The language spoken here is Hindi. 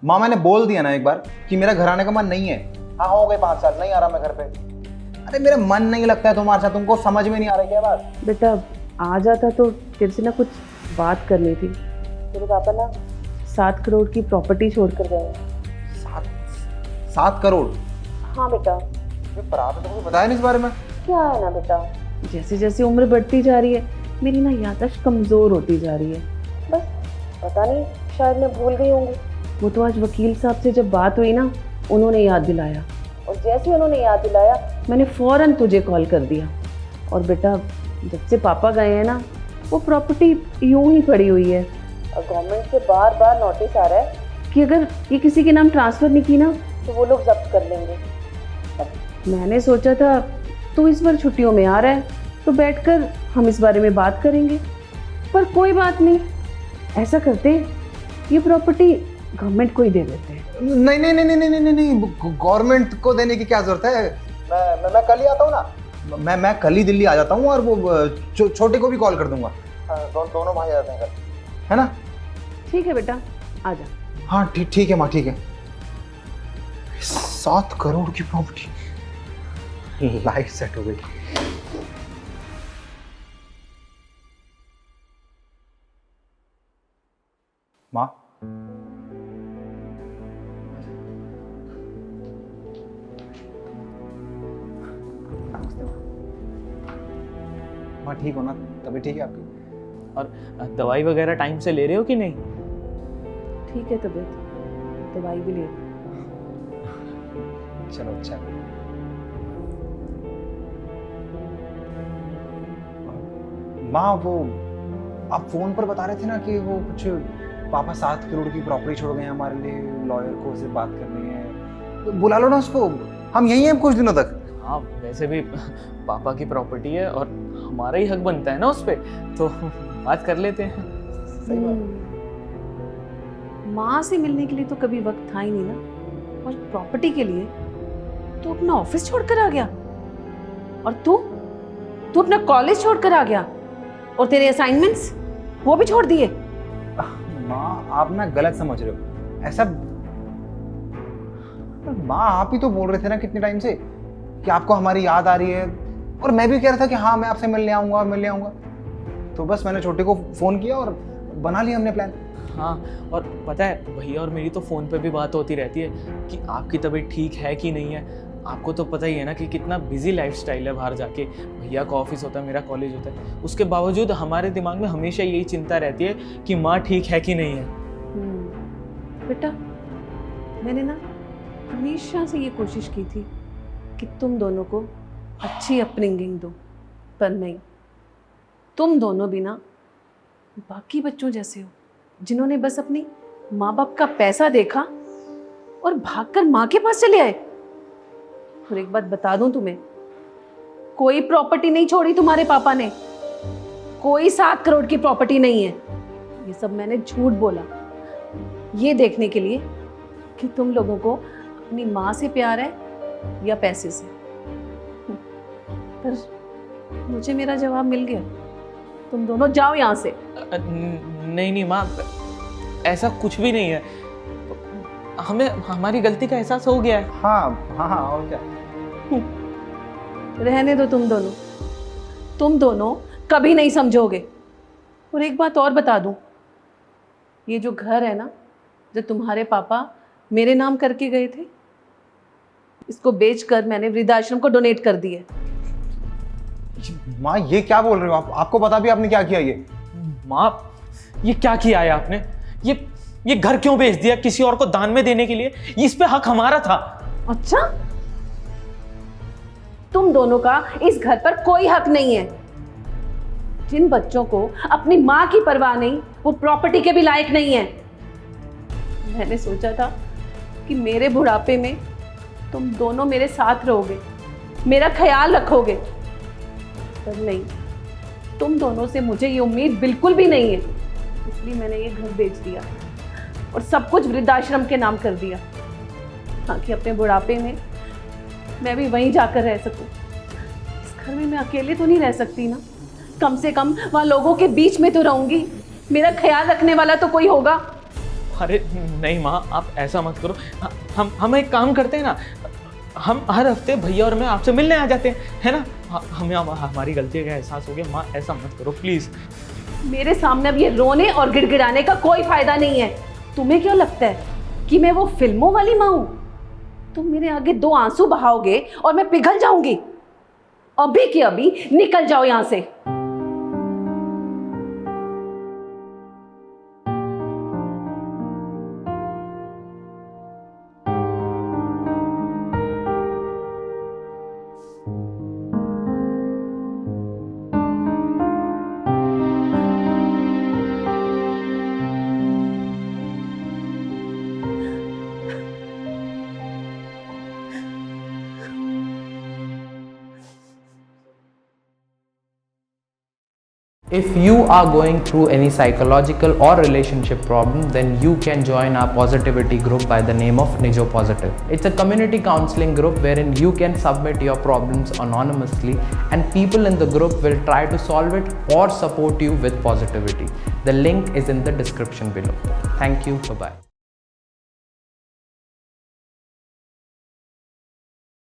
माँ मैंने बोल दिया ना एक बार कि मेरा घर आने का मन नहीं है। हाँ हो गए 5 साल नहीं आ रहा मैं घर पे। अरे मेरा मन नहीं लगता है तुम्हारे साथ, तुमको समझ में नहीं आ रही क्या बात? बेटा आ जाता तो तेरे से ना कुछ बात करनी थी। तेरे पापा ना 7 करोड़ की प्रॉपर्टी छोड़ कर गए हैं। 7 करोड़? हाँ बेटा। पर तो मुझे बताया नहीं इस बारे में। क्या है ना बेटा, जैसे जैसे उम्र बढ़ती जा रही है मेरी ना याददाश्त कमज़ोर होती जा रही है। बस पता नहीं, शायद मैं भूल गई होंगी। वो तो आज वकील साहब से जब बात हुई ना, उन्होंने याद दिलाया, और जैसे ही उन्होंने याद दिलाया मैंने फ़ौरन तुझे कॉल कर दिया। और बेटा जब से पापा गए हैं ना, वो प्रॉपर्टी यूं ही पड़ी हुई है और गवर्नमेंट से बार बार नोटिस आ रहा है कि अगर ये किसी के नाम ट्रांसफ़र नहीं की ना तो वो लोग जब्त कर लेंगे। मैंने सोचा था तू इस बार छुट्टियों में आ रहा है तो बैठकर हम इस बारे में बात करेंगे, पर कोई बात नहीं, ऐसा करते ये प्रॉपर्टी गवर्नमेंट को ही दे देते हैं। नहीं नहीं नहीं नहीं नहीं नहीं, गवर्नमेंट को देने की क्या जरूरत है? मैं कल ही आता हूँ ना, मैं कल ही दिल्ली आ जाता हूँ और वो छोटे को भी कॉल कर दूंगा। दोनों भाई आ जाते हैं कल, है ना? ठीक है बेटा आ जा। हाँ ठीक है माँ, ठीक है। 7 करोड़ की प्रॉपर्टी, लाइफ सेट हो गई। माँ माँ ठीक हो ना? तभी ठीक है आपकी? और दवाई वगैरह टाइम से ले रहे हो कि नहीं? ठीक है तबीयत, दवाई भी ले। चलो अच्छा। माँ वो आप फोन पर बता रहे थे ना कि वो कुछ पापा 7 करोड़ की प्रॉपर्टी छोड़ गए हैं हमारे लिए, लॉयर को उससे बात करनी है, तो बुला लो ना उसको, हम यहीं हैं कुछ दिनों तक। हाँ वैसे भी पापा की प्रॉपर्टी है और हमारा ही हक बनता है ना उस पे, तो बात कर लेते हैं। सही बात। माँ से मिलने के लिए तो कभी वक्त था ही नहीं ना, और प्रॉपर्टी के लिए तो अपना ऑफिस छोड़कर आ गया, और तू अपना कॉलेज छोड़कर आ गया, और तेरे असाइनमेंट्स वो भी छोड़ दिए। माँ आप ना गलत समझ रहे हो ऐसा। माँ आप ही तो बोल रहे थे ना कितने टाइम से कि आपको हमारी याद आ रही है, और मैं भी कह रहा था कि हाँ मैं आपसे मिलने आऊंगा। तो बस मैंने छोटे को फोन किया और बना लिया हमने प्लान। हाँ और पता है भैया और मेरी तो फ़ोन पे भी बात होती रहती है कि आपकी तबीयत ठीक है कि नहीं है। आपको तो पता ही है ना कि कितना बिजी लाइफस्टाइल है बाहर जाके, भैया का ऑफिस होता है, मेरा कॉलेज होता है, उसके बावजूद हमारे दिमाग में हमेशा यही चिंता रहती है कि माँ ठीक है कि नहीं है। बेटा मैंने ना हमेशा से ये कोशिश की थी कि तुम दोनों को अच्छी अपब्रिंगिंग दो, पर नहीं, तुम दोनों भी ना बाकी बच्चों जैसे हो जिन्होंने बस अपनी माँ बाप का पैसा देखा और भागकर माँ के पास चले आए। और एक बात बता दूं तुम्हें, कोई प्रॉपर्टी नहीं छोड़ी तुम्हारे पापा ने, कोई 7 करोड़ की प्रॉपर्टी नहीं है। ये सब मैंने झूठ बोला ये देखने के लिए कि तुम लोगों को अपनी माँ से प्यार है या पैसे से। पर मुझे मेरा जवाब मिल गया, तुम दोनों जाओ यहाँ से। नहीं माँ, ऐसा कुछ भी नहीं है, हमें हमारी गलती का एहसास हो गया है। हाँ और क्या। रहने दो, तुम दोनों कभी नहीं समझोगे। और एक बात और बता दूं, ये जो घर है ना जो तुम्हारे पापा मेरे नाम करके गए थे, इसको बेचकर मैंने वृद्धाश्रम को डोनेट कर दिया। माँ ये क्या बोल रहे हो आप? आपको पता भी आपने क्या किया? ये माँ ये क्या किया है आपने? ये घर क्यों बेच दिया किसी और को दान में देने के लिए? इस पे हक हमारा था। अच्छा, तुम दोनों का इस घर पर कोई हक नहीं है। जिन बच्चों को अपनी माँ की परवाह नहीं, वो प्रॉपर्टी के भी लायक नहीं है। मैंने सोचा था कि मेरे बुढ़ापे में तुम दोनों मेरे साथ रहोगे, मेरा ख्याल रखोगे, पर नहीं, तुम दोनों से मुझे ये उम्मीद बिल्कुल भी नहीं है। इसलिए मैंने ये घर बेच दिया और सब कुछ वृद्धाश्रम के नाम कर दिया, ताकि अपने बुढ़ापे में मैं भी वहीं जाकर रह सकूं। इस घर में मैं अकेले तो नहीं रह सकती ना, कम से कम वहाँ लोगों के बीच में तो रहूंगी, मेरा ख्याल रखने वाला तो कोई होगा। अरे नहीं माँ, आप ऐसा मत करो। हम एक काम करते हैं ना, हम हर हफ्ते भैया और मैं आपसे मिलने आ जाते हैं, है ना? हमें हमारी गलती का एहसास हो गया। माँ ऐसा मत करो प्लीज़। मेरे सामने अब ये रोने और गिड़गिड़ाने का कोई फायदा नहीं है। तुम्हें क्या लगता है कि मैं वो फिल्मों वाली माँ हूं? तुम मेरे आगे 2 आंसू बहाओगे और मैं पिघल जाऊंगी। अभी के अभी निकल जाओ यहां से। If you are going through any psychological or relationship problem, then you can join our positivity group by the name of Nijo Positive. It's a community counseling group wherein you can submit your problems anonymously and people in the group will try to solve it or support you with positivity. The link is in the description below. Thank you. Bye-bye.